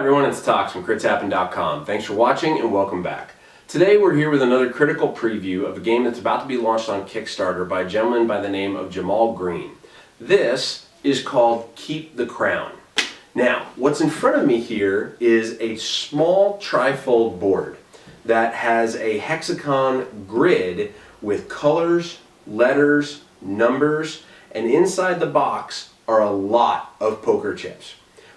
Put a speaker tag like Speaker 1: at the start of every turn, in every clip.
Speaker 1: everyone, it's Tox from critshappen.com. Thanks for watching and welcome back. Today we're here with another critical preview of a game that's about to be launched on Kickstarter by a gentleman by the name of Jamal Green. This is called Keep the Crown. Now, what's in front of me here is a small trifold board that has a hexagon grid with colors, letters, numbers, and inside the box are a lot of poker chips.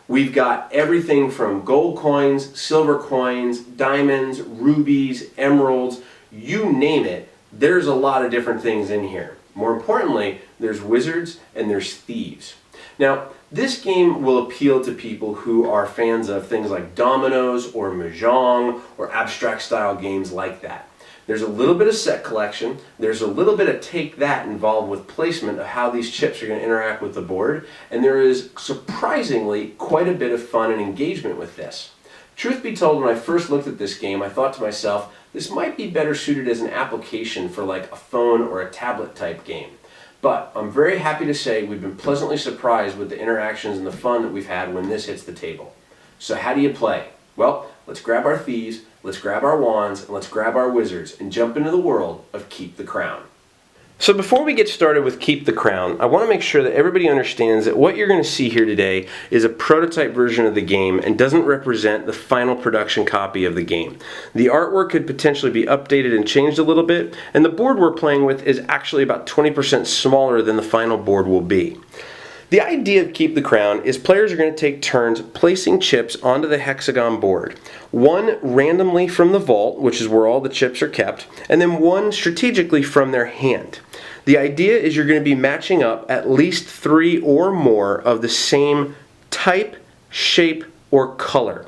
Speaker 1: We've got everything from gold coins, silver coins, diamonds, rubies, emeralds, you name it. There's a lot of different things in here. More importantly, there's wizards and there's thieves. Now, this game will appeal to people who are fans of things like dominoes or mahjong or abstract style games like that. There's a little bit of set collection, there's a little bit of take that involved with placement of how these chips are going to interact with the board, and there is surprisingly quite a bit of fun and engagement with this. Truth be told, when I first looked at this game, I thought to myself, this might be better suited as an application for like a phone or a tablet type game. But I'm very happy to say we've been pleasantly surprised with the interactions and the fun that we've had when this hits the table. So how do you play? Well, let's grab our thieves, let's grab our wands, and let's grab our wizards and jump into the world of Keep the Crown. So before we get started with Keep the Crown, I want to make sure that everybody understands that what you're going to see here today is a prototype version of the game and doesn't represent the final production copy of the game. The artwork could potentially be updated and changed a little bit, and the board we're playing with is actually about 20% smaller than the final board will be. The idea of Keep the Crown is players are going to take turns placing chips onto the hexagon board. One randomly from the vault, which is where all the chips are kept, and then one strategically from their hand. The idea is you're going to be matching up at least 3 or more of the same type, shape, or color.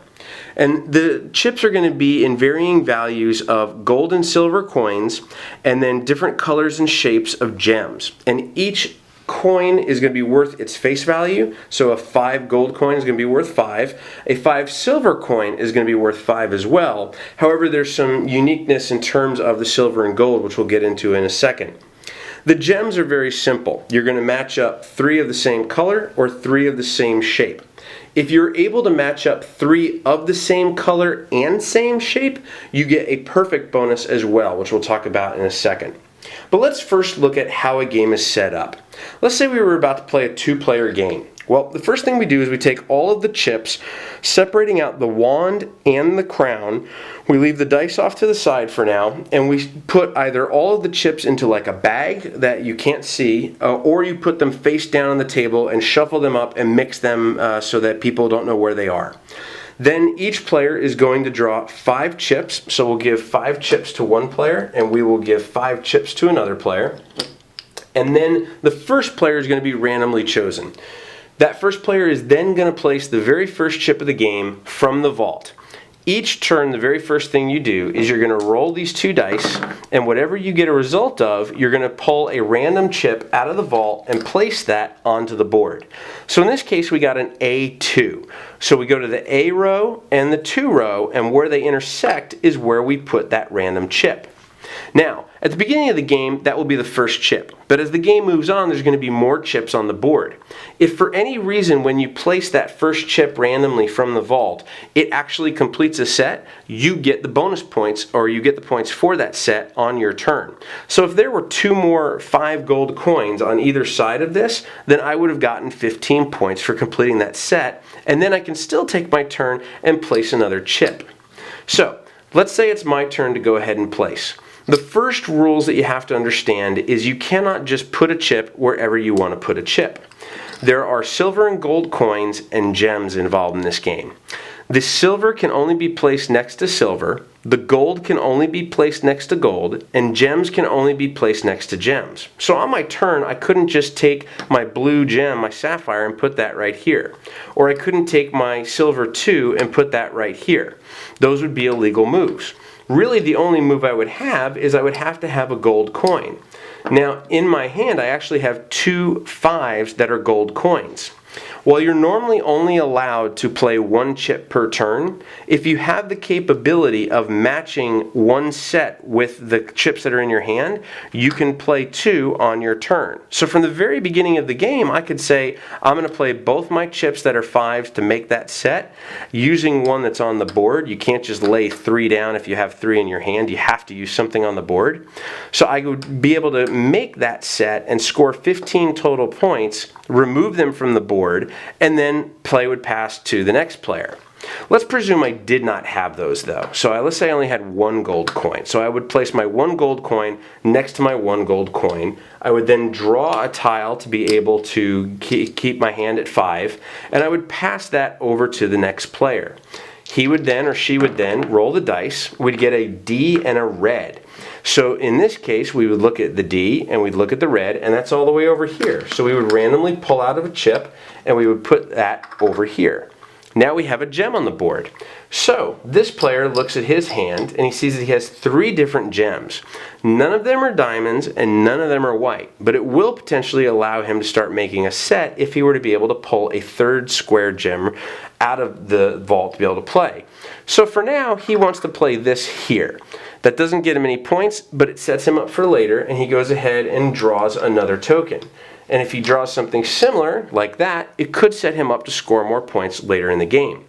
Speaker 1: And the chips are going to be in varying values of gold and silver coins, and then different colors and shapes of gems. And each coin is going to be worth its face value, so a 5 gold coin is going to be worth 5. A 5 silver coin is going to be worth 5 as well. However, there's some uniqueness in terms of the silver and gold, which we'll get into in a second. The gems are very simple. You're going to match up 3 of the same color or 3 of the same shape. If you're able to match up 3 of the same color and same shape, you get a perfect bonus as well, which we'll talk about in a second. But let's first look at how a game is set up. Let's say we were about to play a 2-player game. Well, the first thing we do is we take all of the chips, separating out the wand and the crown. We leave the dice off to the side for now, and we put either all of the chips into like a bag that you can't see, or you put them face down on the table and shuffle them up and mix them so that people don't know where they are. Then each player is going to draw 5 chips, so we'll give 5 chips to one player, and we will give 5 chips to another player. And then the first player is going to be randomly chosen. That first player is then going to place the very first chip of the game from the vault. Each turn, the very first thing you do is you're going to roll these 2 dice, and whatever you get a result of, you're going to pull a random chip out of the vault and place that onto the board. So in this case, we got an A2. So we go to the A row and the 2 row, and where they intersect is where we put that random chip. Now, at the beginning of the game, that will be the first chip. But as the game moves on, there's going to be more chips on the board. If for any reason when you place that first chip randomly from the vault, it actually completes a set, you get the bonus points, or you get the points for that set on your turn. So if there were 2 more 5 gold coins on either side of this, then I would have gotten 15 points for completing that set, and then I can still take my turn and place another chip. So, let's say it's my turn to go ahead and place. The first rules that you have to understand is you cannot just put a chip wherever you want to put a chip. There are silver and gold coins and gems involved in this game. The silver can only be placed next to silver, the gold can only be placed next to gold, and gems can only be placed next to gems. So on my turn, I couldn't just take my blue gem, my sapphire, and put that right here. Or I couldn't take my silver 2 and put that right here. Those would be illegal moves. Really, the only move I would have is I would have to have a gold coin. Now, in my hand, I actually have 2 5s that are gold coins. While you're normally only allowed to play one chip per turn, if you have the capability of matching one set with the chips that are in your hand, you can play 2 on your turn. So from the very beginning of the game, I could say, I'm going to play both my chips that are 5s to make that set, using one that's on the board. You can't just lay 3 down if you have 3 in your hand. You have to use something on the board. So I would be able to make that set and score 15 total points, remove them from the board, and then play would pass to the next player. Let's presume I did not have those though. So let's say I only had 1 gold coin. So I would place my 1 gold coin next to my 1 gold coin. I would then draw a tile to be able to keep my hand at 5, and I would pass that over to the next player. He would then, or she would then, roll the dice. We'd get a D and a red. So in this case, we would look at the D and we'd look at the red, and that's all the way over here. So we would randomly pull out of a chip and we would put that over here. Now we have a gem on the board. So this player looks at his hand and he sees that he has 3 different gems. None of them are diamonds and none of them are white, but it will potentially allow him to start making a set if he were to be able to pull a 3rd square gem out of the vault to be able to play. So for now, he wants to play this here. That doesn't get him any points, but it sets him up for later, and he goes ahead and draws another token. And if he draws something similar, like that, it could set him up to score more points later in the game.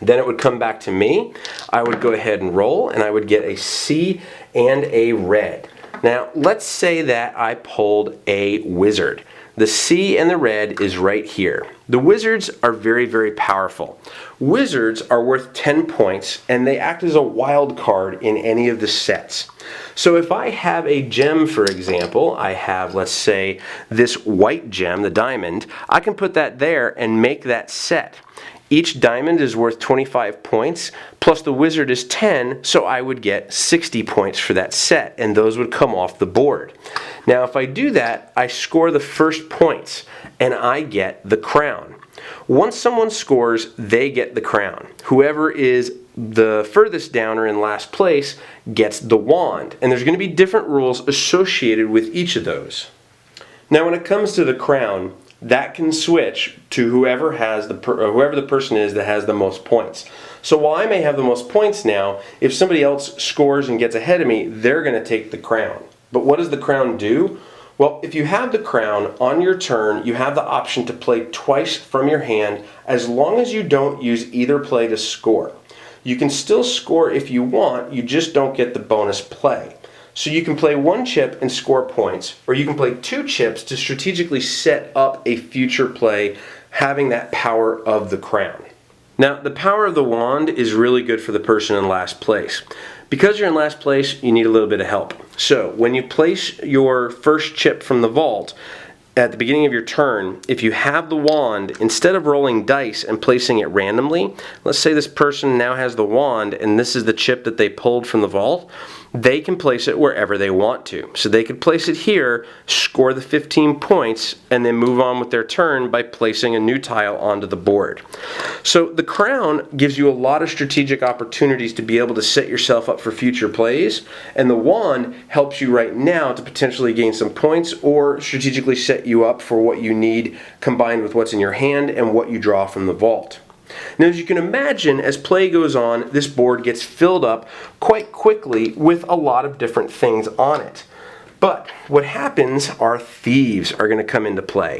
Speaker 1: Then it would come back to me. I would go ahead and roll, and I would get a C and a red. Now, let's say that I pulled a wizard. The C and the red is right here. The wizards are very, very powerful. Wizards are worth 10 points, and they act as a wild card in any of the sets. So if I have a gem, for example, I have, let's say, this white gem, the diamond, I can put that there and make that set. Each diamond is worth 25 points, plus the wizard is 10, so I would get 60 points for that set, and those would come off the board. Now if I do that, I score the first points, and I get the crown. Once someone scores, they get the crown. Whoever is the furthest down or in last place gets the wand, and there's going to be different rules associated with each of those. Now when it comes to the crown, that can switch to whoever the person is that has the most points. So while I may have the most points now, if somebody else scores and gets ahead of me, they're going to take the crown. But what does the crown do? Well, if you have the crown on your turn, you have the option to play twice from your hand as long as you don't use either play to score. You can still score if you want, you just don't get the bonus play. So you can play 1 chip and score points, or you can play 2 chips to strategically set up a future play, having that power of the crown. Now, the power of the wand is really good for the person in last place. Because you're in last place, you need a little bit of help. So when you place your first chip from the vault, at the beginning of your turn, if you have the wand, instead of rolling dice and placing it randomly, let's say this person now has the wand and this is the chip that they pulled from the vault, they can place it wherever they want to. So they could place it here, score the 15 points, and then move on with their turn by placing a new tile onto the board. So the crown gives you a lot of strategic opportunities to be able to set yourself up for future plays, and the wand helps you right now to potentially gain some points or strategically set you up for what you need combined with what's in your hand and what you draw from the vault. Now, as you can imagine, as play goes on, this board gets filled up quite quickly with a lot of different things on it. But what happens are thieves are going to come into play.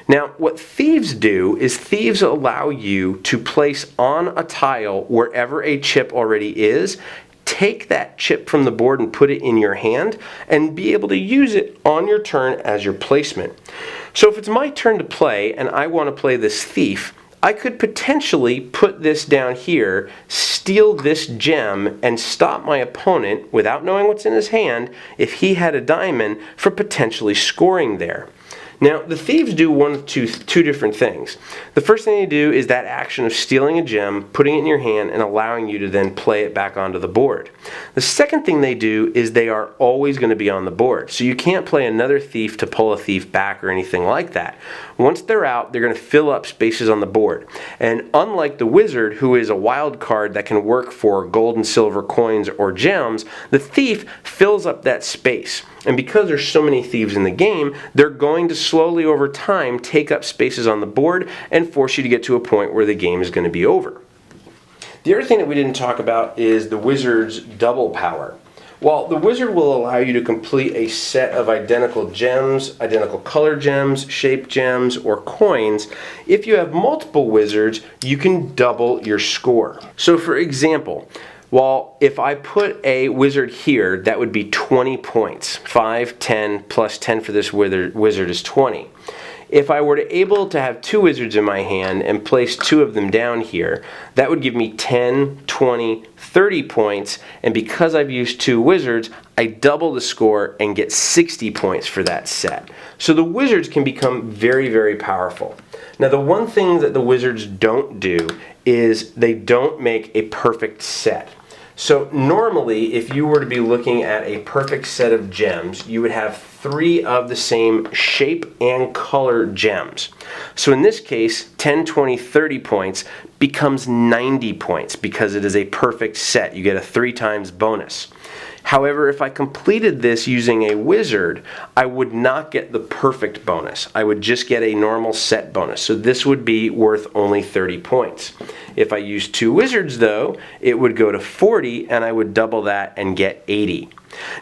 Speaker 1: Now, what thieves do is thieves allow you to place on a tile wherever a chip already is, take that chip from the board and put it in your hand, and be able to use it on your turn as your placement. So if it's my turn to play and I want to play this thief, I could potentially put this down here, steal this gem, and stop my opponent, without knowing what's in his hand, if he had a diamond, from potentially scoring there. Now, the thieves do two different things. The first thing they do is that action of stealing a gem, putting it in your hand, and allowing you to then play it back onto the board. The second thing they do is they are always going to be on the board. So you can't play another thief to pull a thief back or anything like that. Once they're out, they're going to fill up spaces on the board. And unlike the wizard, who is a wild card that can work for gold and silver coins or gems, the thief fills up that space. And because there's so many thieves in the game, they're going to slowly over time take up spaces on the board and force you to get to a point where the game is going to be over. The other thing that we didn't talk about is the wizard's double power. While the wizard will allow you to complete a set of identical gems, identical color gems, shape gems, or coins, if you have multiple wizards, you can double your score. So for example, if I put a wizard here, that would be 20 points. 5, 10, plus 10 for this wizard is 20. If I were able to have two wizards in my hand and place two of them down here, that would give me 10, 20, 30 points, and because I've used two wizards, I double the score and get 60 points for that set. So the wizards can become very, very powerful. Now the one thing that the wizards don't do is they don't make a perfect set. So normally, if you were to be looking at a perfect set of gems, you would have 3 of the same shape and color gems. So in this case, 10, 20, 30 points becomes 90 points because it is a perfect set. You get a 3 times bonus. However, if I completed this using a wizard, I would not get the perfect bonus. I would just get a normal set bonus. So this would be worth only 30 points. If I used two wizards though, it would go to 40 and I would double that and get 80.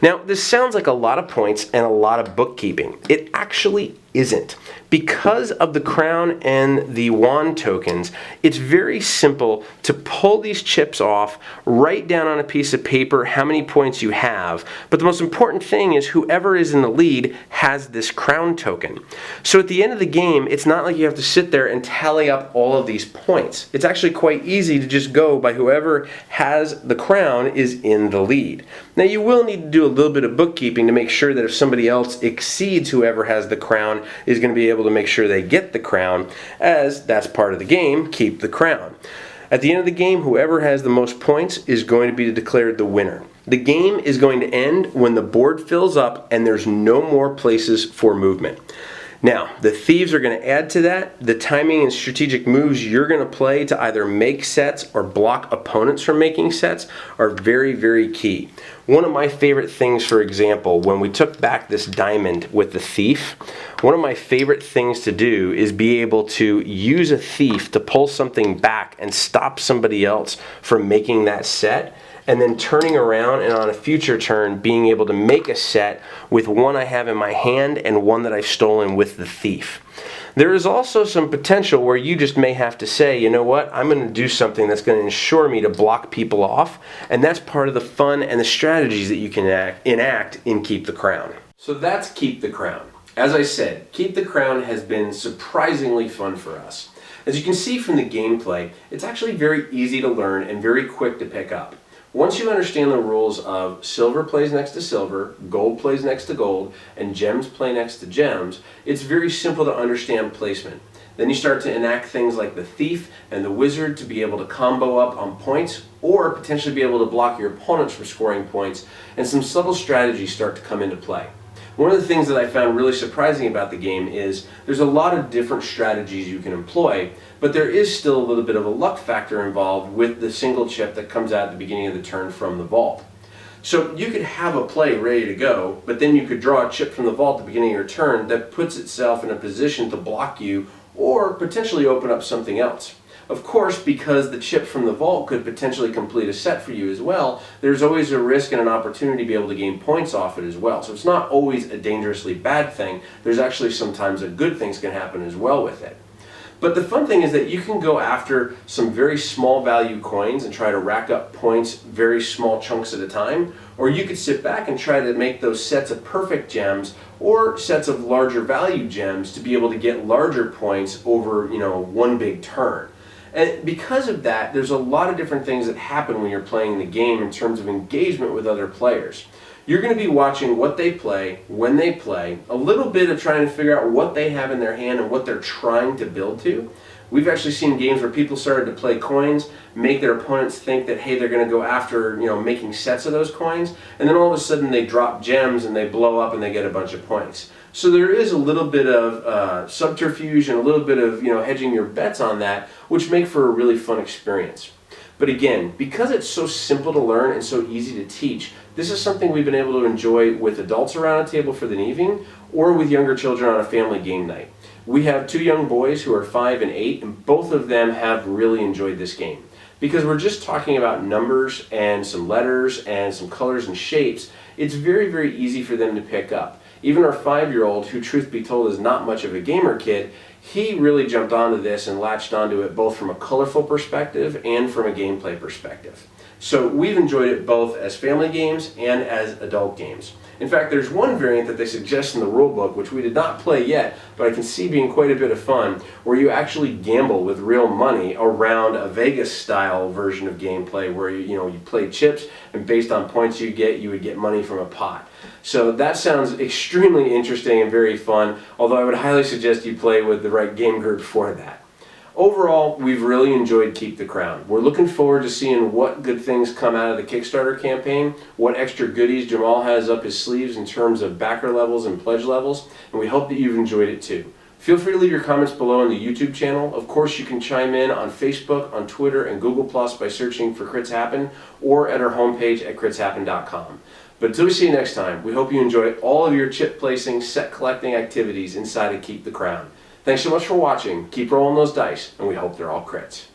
Speaker 1: Now, this sounds like a lot of points and a lot of bookkeeping. It actually isn't. Because of the crown and the wand tokens, it's very simple to pull these chips off, write down on a piece of paper how many points you have, but the most important thing is whoever is in the lead has this crown token. So at the end of the game, it's not like you have to sit there and tally up all of these points. It's actually quite easy to just go by whoever has the crown is in the lead. Now you will need to do a little bit of bookkeeping to make sure that if somebody else exceeds whoever has the crown, is going to be able to make sure they get the crown, as that's part of the game, keep the crown. At the end of the game, whoever has the most points is going to be declared the winner. The game is going to end when the board fills up and there's no more places for movement. Now, the thieves are going to add to that. The timing and strategic moves you're going to play to either make sets or block opponents from making sets are very, very key. One of my favorite things, for example, when we took back this diamond with the thief, one of my favorite things to do is be able to use a thief to pull something back and stop somebody else from making that set, and then turning around and on a future turn being able to make a set with one I have in my hand and one that I've stolen with the thief. There is also some potential where you just may have to say, you know what, I'm going to do something that's going to ensure me to block people off, and that's part of the fun and the strategies that you can enact in Keep the Crown. So that's Keep the Crown. As I said, Keep the Crown has been surprisingly fun for us. As you can see from the gameplay, it's actually very easy to learn and very quick to pick up. Once you understand the rules of silver plays next to silver, gold plays next to gold, and gems play next to gems, it's very simple to understand placement. Then you start to enact things like the thief and the wizard to be able to combo up on points or potentially be able to block your opponents from scoring points, and some subtle strategies start to come into play. One of the things that I found really surprising about the game is there's a lot of different strategies you can employ, but there is still a little bit of a luck factor involved with the single chip that comes out at the beginning of the turn from the vault. So you could have a play ready to go, but then you could draw a chip from the vault at the beginning of your turn that puts itself in a position to block you or potentially open up something else. Of course, because the chip from the vault could potentially complete a set for you as well, there's always a risk and an opportunity to be able to gain points off it as well. So it's not always a dangerously bad thing. There's actually sometimes a good things can happen as well with it. But the fun thing is that you can go after some very small value coins and try to rack up points very small chunks at a time, or you could sit back and try to make those sets of perfect gems or sets of larger value gems to be able to get larger points over, one big turn. And because of that, there's a lot of different things that happen when you're playing the game in terms of engagement with other players. You're going to be watching what they play, when they play, a little bit of trying to figure out what they have in their hand and what they're trying to build to. We've actually seen games where people started to play coins, make their opponents think that, hey, they're going to go after, making sets of those coins, and then all of a sudden they drop gems and they blow up and they get a bunch of points. So there is a little bit of subterfuge and a little bit of, hedging your bets on that, which make for a really fun experience. But again, because it's so simple to learn and so easy to teach, this is something we've been able to enjoy with adults around a table for the evening or with younger children on a family game night. We have 2 young boys who are 5 and 8, and both of them have really enjoyed this game. Because we're just talking about numbers and some letters and some colors and shapes, it's very, very easy for them to pick up. Even our 5-year-old, who truth be told is not much of a gamer kid, he really jumped onto this and latched onto it both from a colorful perspective and from a gameplay perspective. So we've enjoyed it both as family games and as adult games. In fact, there's one variant that they suggest in the rulebook, which we did not play yet, but I can see being quite a bit of fun, where you actually gamble with real money around a Vegas-style version of gameplay where you play chips, and based on points you get, you would get money from a pot. So that sounds extremely interesting and very fun, although I would highly suggest you play with the right game group for that. Overall, we've really enjoyed Keep the Crown. We're looking forward to seeing what good things come out of the Kickstarter campaign, what extra goodies Jamal has up his sleeves in terms of backer levels and pledge levels, and we hope that you've enjoyed it too. Feel free to leave your comments below on the YouTube channel. Of course, you can chime in on Facebook, on Twitter, and Google Plus by searching for Crits Happen, or at our homepage at critshappen.com. But until we see you next time, we hope you enjoy all of your chip placing, set collecting activities inside of Keep the Crown. Thanks so much for watching. Keep rolling those dice, and we hope they're all crits.